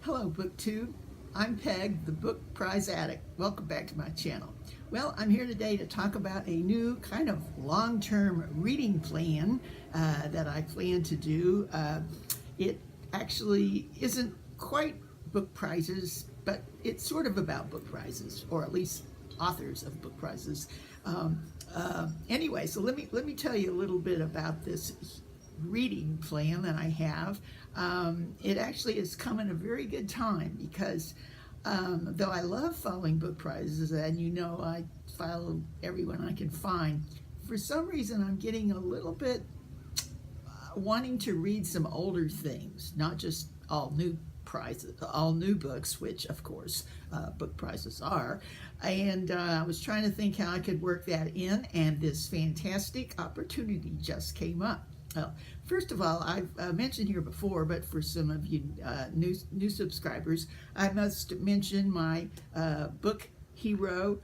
Hello, BookTube. I'm Peg, the book prize addict. Welcome back to my channel. Well, I'm here today to talk about a new kind of long-term reading plan that I plan to do. It actually isn't quite book prizes, but it's sort of about book prizes, or at least authors of book prizes. Anyway, so let me tell you a little bit about this reading plan that I have. It actually has come at a very good time because though I love following book prizes, and you know I follow everyone I can find, for some reason I'm getting a little bit wanting to read some older things, not just all new prizes, all new books, which of course book prizes are. And I was trying to think how I could work that in, and this fantastic opportunity just came up. Well, first of all, I've mentioned here before, but for some of you new subscribers, I must mention my book hero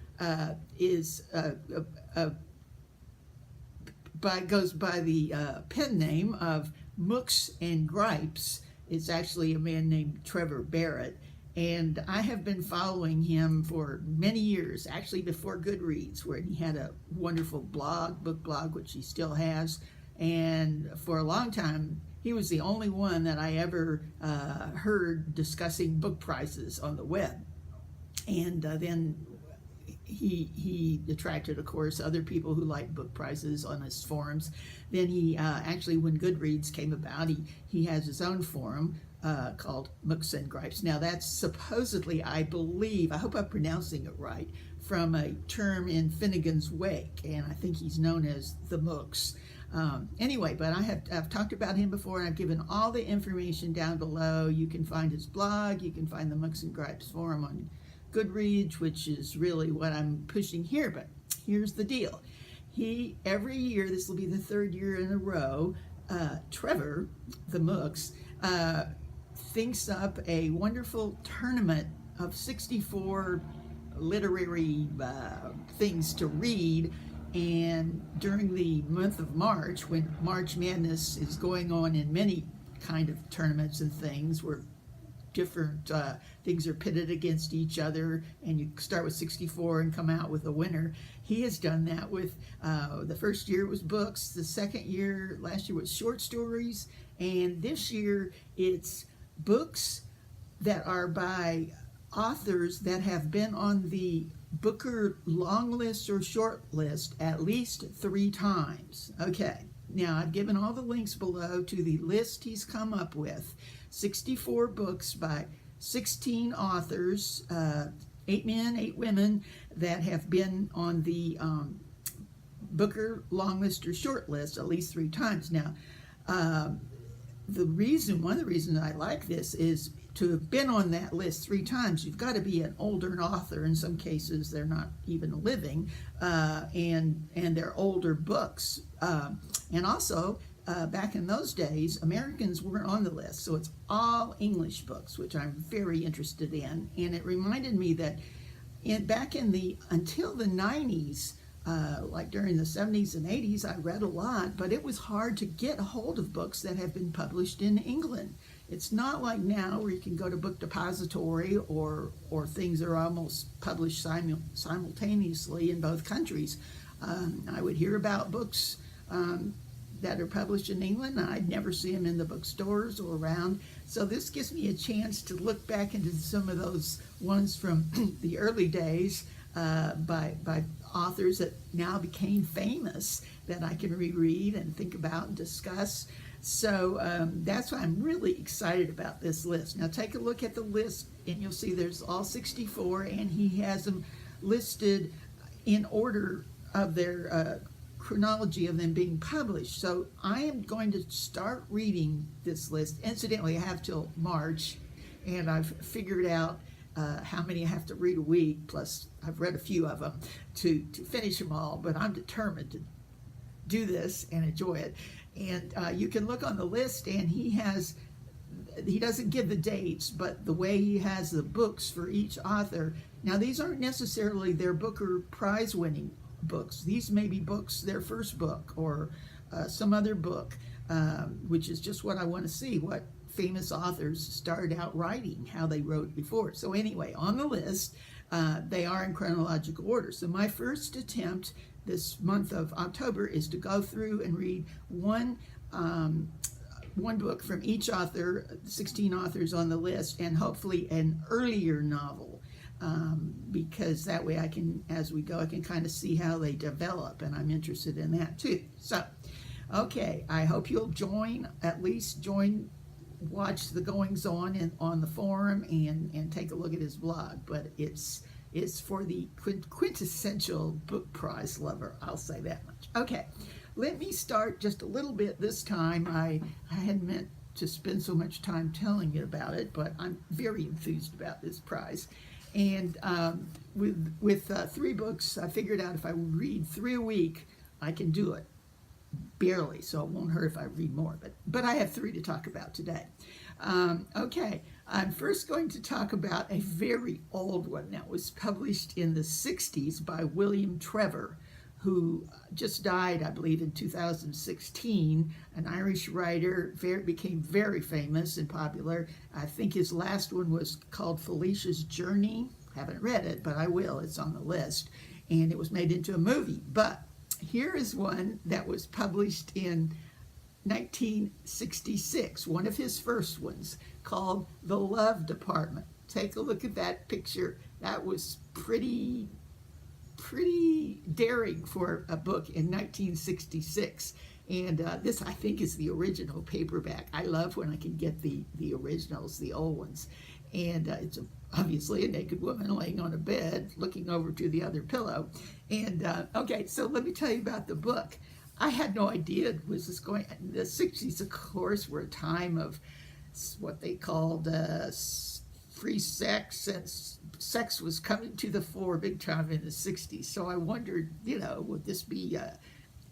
goes by the pen name of Mookse and Gripes. It's actually a man named Trevor Barrett, and I have been following him for many years, actually before Goodreads, where he had a wonderful book blog, which he still has. And for a long time, he was the only one that I ever heard discussing book prizes on the web. And then he attracted, of course, other people who like book prizes on his forums. Then he actually, when Goodreads came about, he has his own forum called Mookse and Gripes. Now that's supposedly, I believe, I hope I'm pronouncing it right, from a term in Finnegan's Wake, and I think he's known as the Mookse. Anyway, but I've talked about him before, and I've given all the information down below. You can find his blog, you can find the Mookse and Gripes forum on Goodreads, which is really what I'm pushing here. But here's the deal. Every year, this will be the third year in a row, Trevor, the Mookse, thinks up a wonderful tournament of 64 literary things to read. And during the month of March, when March Madness is going on in many kind of tournaments and things, where different things are pitted against each other, and you start with 64 and come out with a winner. He has done that with, the first year was books, the second year, last year was short stories, and this year it's books that are by authors that have been on the Booker long list or short list at least 3 times. Okay, now I've given all the links below to the list he's come up with. 64 books by 16 authors, 8 men, 8 women, that have been on the Booker long list or short list at least 3 times. Now, one of the reasons I like this is to have been on that list 3 times, you've got to be an older author. In some cases, they're not even living, and they're older books. And also, back in those days, Americans weren't on the list, so it's all English books, which I'm very interested in. And it reminded me that until the 90s, like during the 70s and 80s, I read a lot, but it was hard to get a hold of books that have been published in England. It's not like now where you can go to Book Depository or things are almost published simultaneously in both countries. I would hear about books that are published in England. I'd never see them in the bookstores or around. So this gives me a chance to look back into some of those ones from the early days by authors that now became famous that I can reread and think about and discuss. So that's why I'm really excited about this list. Now take a look at the list, and you'll see there's all 64, and he has them listed in order of their chronology of them being published. So I am going to start reading this list. Incidentally, I have till March, and I've figured out how many I have to read a week, plus I've read a few of them to finish them all, but I'm determined to do this and enjoy it. And you can look on the list, and he doesn't give the dates, but the way he has the books for each author. Now these aren't necessarily their Booker Prize winning books. These may be books, their first book, or some other book, which is just what I want to see, what famous authors started out writing, how they wrote before. So anyway, on the list, they are in chronological order. So my first attempt this month of October is to go through and read one book from each author, 16 authors on the list, and hopefully an earlier novel, because that way I can, as we go, I can kind of see how they develop, and I'm interested in that too. So, okay, I hope you'll watch the goings on the forum and take a look at his blog. But it's for the quintessential book prize lover, I'll say that much. Okay, let me start just a little bit this time. I hadn't meant to spend so much time telling you about it, but I'm very enthused about this prize. And with 3 books, I figured out if I read 3 a week, I can do it. Barely, so it won't hurt if I read more, but I have 3 to talk about today. Okay, I'm first going to talk about a very old one that was published in the 60s by William Trevor, who just died, I believe, in 2016, an Irish writer, became very famous and popular. I think his last one was called Felicia's Journey. Haven't read it, but I will. It's on the list. And it was made into a movie. But here is one that was published in 1966, one of his first ones, called The Love Department. Take a look at that picture. That was pretty daring for a book in 1966. And this, I think, is the original paperback. I love when I can get the originals, the old ones. And it's obviously a naked woman laying on a bed looking over to the other pillow. And okay, so let me tell you about the book. I had no idea it was this going. The 60s, of course, were a time of what they called free sex, and sex was coming to the fore big time in the 60s. So I wondered, would this be an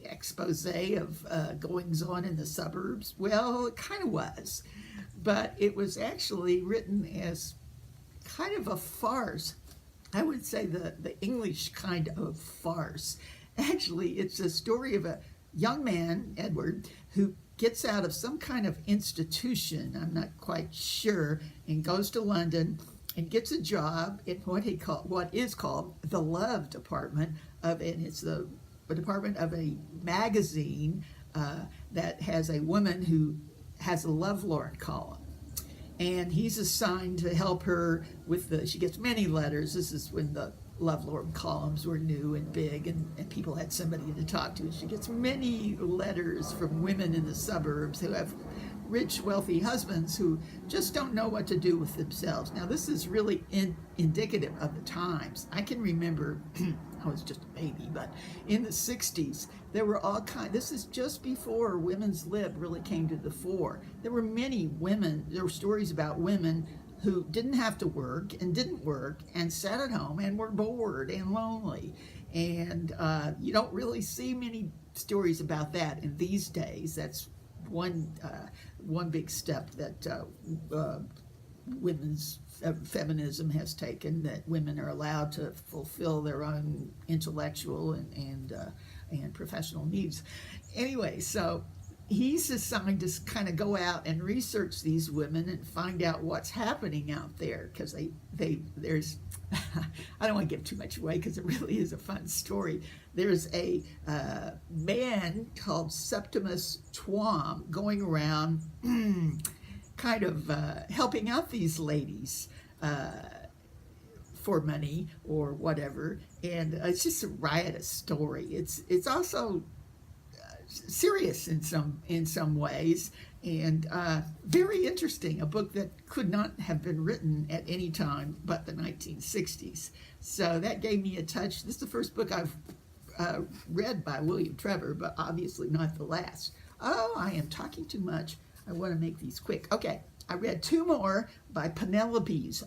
expose of goings on in the suburbs? Well, it kind of was, but it was actually written as kind of a farce. I would say the English kind of farce. Actually, it's a story of a young man, Edward, who gets out of some kind of institution, I'm not quite sure, and goes to London and gets a job in what is called the Love Department and it's the department of a magazine that has a woman who has a lovelorn column. And he's assigned to help her with she gets many letters. This is when the lovelorn columns were new and big, and people had somebody to talk to. She gets many letters from women in the suburbs who have rich, wealthy husbands who just don't know what to do with themselves. Now, this is really indicative of the times. I can remember, I was just a baby, but in the 60s, there were all kinds. This is just before women's lib really came to the fore. There were stories about women who didn't have to work and didn't work and sat at home and were bored and lonely. And you don't really see many stories about that in these days. That's one big step that women's feminism has taken, that women are allowed to fulfill their own intellectual and professional needs. Anyway, so he's assigned to kind of go out and research these women and find out what's happening out there, because there's I don't want to give too much away because it really is a fun story. There's a man called Septimus Twom going around kind of helping out these ladies for money or whatever, and it's just a riotous story. It's also serious in some ways, and very interesting. A book that could not have been written at any time but the 1960s. So that gave me a touch. This is the first book I've read by William Trevor, but obviously not the last. Oh, I am talking too much. I want to make these quick. Okay, I read 2 more by Penelopes.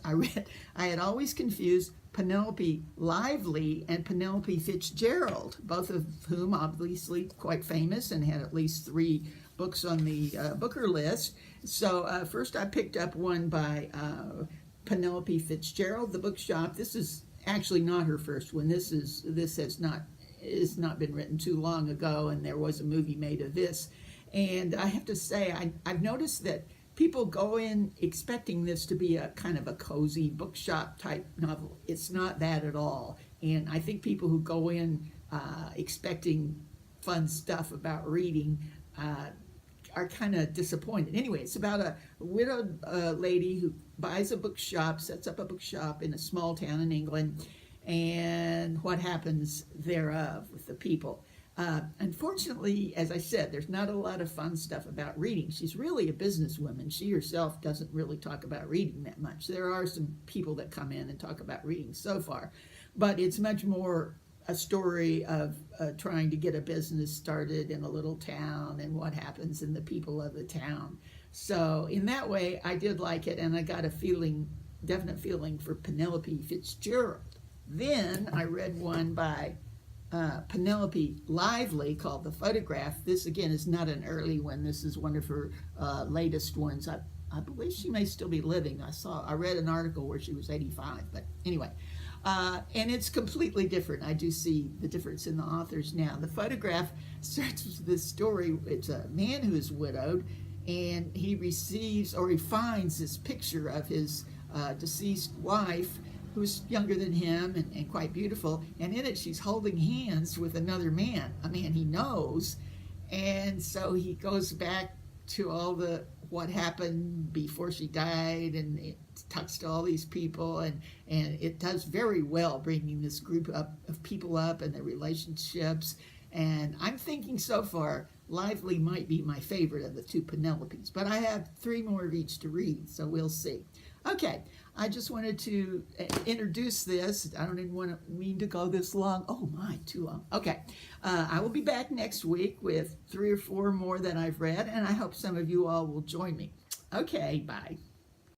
I had always confused Penelope Lively and Penelope Fitzgerald, both of whom obviously quite famous and had at least 3 books on the Booker list. So first I picked up one by Penelope Fitzgerald, The Bookshop. This is actually not her first one. This has not been written too long ago, and there was a movie made of this. And I have to say, I've noticed that people go in expecting this to be a kind of a cozy bookshop type novel. It's not that at all. And I think people who go in expecting fun stuff about reading are kind of disappointed. Anyway, it's about a widowed lady who buys a bookshop, sets up a bookshop in a small town in England, and what happens thereof with the people. Unfortunately, as I said, there's not a lot of fun stuff about reading. She's really a businesswoman. She herself doesn't really talk about reading that much. There are some people that come in and talk about reading so far, but it's much more a story of trying to get a business started in a little town and what happens in the people of the town. So in that way, I did like it, and I got a definite feeling for Penelope Fitzgerald. Then I read one by Penelope Lively called The Photograph. This again is not an early one. This is one of her latest ones. I believe she may still be living. I read an article where she was 85, but anyway. And it's completely different. I do see the difference in the authors now. The Photograph starts with this story. It's a man who is widowed, and he receives, or he finds, this picture of his deceased wife, who's younger than him and quite beautiful, and in it she's holding hands with another man, a man he knows. And so he goes back to all what happened before she died, and it talks to all these people, and it does very well bringing this group of people up and their relationships. And I'm thinking so far Lively might be my favorite of the two Penelopes, but I have 3 more of each to read, so we'll see. Okay, I just wanted to introduce this. I don't even mean to go this long. Oh my, too long. Okay, I will be back next week with 3 or 4 more that I've read, and I hope some of you all will join me. Okay, bye.